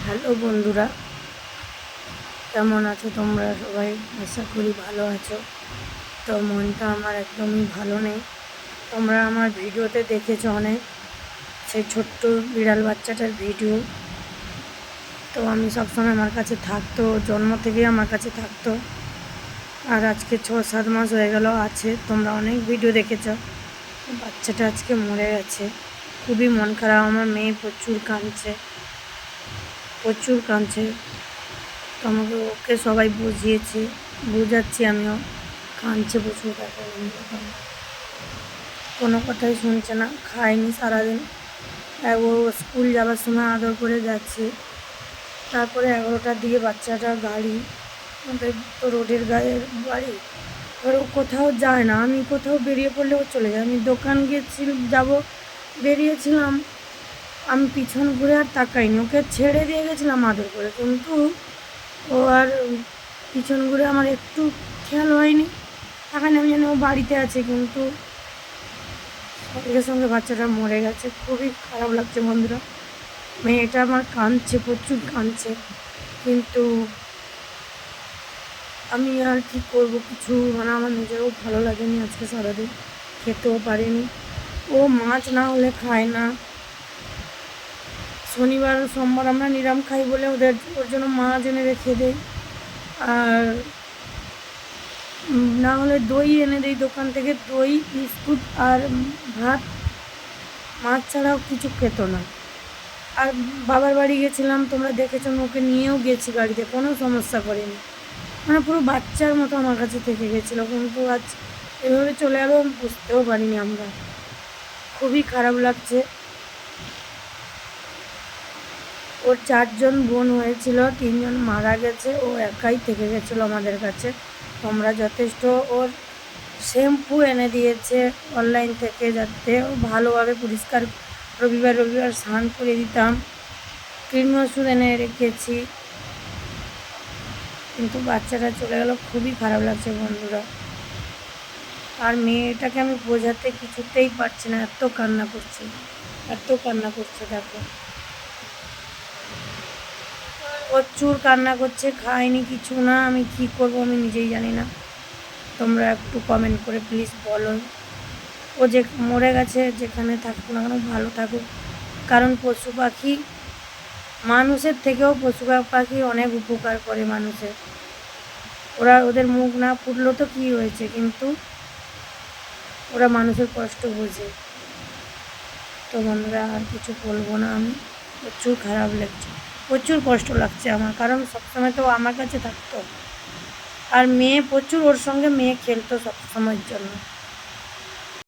Hello বন্ধুরা, কেমন আছো তোমরা সবাই? আশা করি ভালো আছো। তো মনটা আমার একদমই ভালো নেই। তোমরা আমার ভিডিওতে দেখেছো অনেক, সেই ছোট্ট বিড়াল বাচ্চাটার ভিডিও। তো আমি সবসময় আমার কাছে থাকতো, জন্ম থেকেই আমার কাছে থাকতো। আর আজকে 6-7 মাস হয়ে গেল আছে। তোমরা অনেক ভিডিও দেখেছ। বাচ্চাটা আজকে মরে গেছে। খুবই মন খারাপ। আমার মেয়ে প্রচুর কাঁদছে, প্রচুর কাঁদছে। তো আমাকে ওকে সবাই বোঝাচ্ছি আমিও। কাঁদছে প্রচুর, তাকে কোনো কথাই শুনছে না, খায়নি সারাদিন। ও স্কুল যাওয়ার সময় আদর করে যাচ্ছে, তারপরে 11টার দিকে বাচ্চাটার গাড়ি, আমাদের তো রোডের গায়ে বাড়ি, এবার ও কোথাও যায় না। আমি কোথাও বেরিয়ে পড়লে ও চলে যায়। আমি দোকান বেরিয়েছিলাম, আমি পিছন ঘুরে আর তাকাইনি, ওকে ছেড়ে দিয়ে গেছিলাম আদর করে, কিন্তু ও আর পিছন ঘুরে আমার একটু খেয়াল হয়নি। এখানে আমি জানি ও বাড়িতে আছে, কিন্তু সঙ্গে সঙ্গে বাচ্চাটা মরে গেছে। খুবই খারাপ লাগছে বন্ধুরা। মেয়েটা আমার কাঁদছে, প্রচুর কাঁদছে, কিন্তু আমি আর কি করব, কিছু আমার নিজেরও ভালো লাগেনি। আজকে সারাদিন খেতেও পারিনি। ও মাছ না হলে খায় না। শনিবার সোমবার আমরা নিরাম খাই বলে ওর জন্য মাছ এনে রেখে দেয়, আর না হলে দই এনে দেই দোকান থেকে, দই বিস্কুট আর ভাত। মাছ ছাড়াও কিছু খেত না। আর বাবার বাড়ি গেছিলাম, তোমরা দেখেছো, ওকে নিয়েও গেছি গাড়িতে, কোনো সমস্যা করেনি। পুরো বাচ্চার মতো আমার কাছে থেকে গেছিলো, কিন্তু আজ এভাবে চলে গেলো আমি বুঝতেও পারিনি আমরা। খুবই খারাপ লাগছে। ওর 4জন বোন হয়েছিল, 3জন মারা গেছে, ও একাই থেকে গেছিলো আমাদের কাছে। তোমরা যথেষ্ট ওর শ্যাম্পু এনে দিয়েছে অনলাইন থেকে, যাতে ও ভালোভাবে পরিষ্কার, রবিবার স্নান করে দিতাম। কৃমি ওষুধ এনে রেখেছি, কিন্তু বাচ্চাটা চলে গেল। খুবই খারাপ লাগছে বন্ধুরা। আর মেয়েটাকে আমি বোঝাতে কিছুতেই পারছি না, এত কান্না করছে, দেখো প্রচুর কান্না করছে, খায়নি কিছু না। আমি কি করব আমি নিজেই জানি না। তোমরা একটু কমেন্ট করে প্লিজ বলো। ও যে মরে গেছে, যেখানে থাকুক না কেন ভালো থাকুক, কারণ পশু পাখি মানুষের থেকেও পশু পাখি অনেক উপকার করে মানুষের। ওদের মুখ না ফুটলো তো কী হয়েছে, কিন্তু ওরা মানুষের কষ্ট বোঝে। তো বন্ধুরা আর কিছু বলবো না আমি। প্রচুর খারাপ লাগছে, প্রচুর কষ্ট লাগছে আমার, কারণ সবসময় তো আমার কাছে থাকতো। আর মেয়ে প্রচুর ওর সঙ্গে খেলতো সবসময়ের জন্য।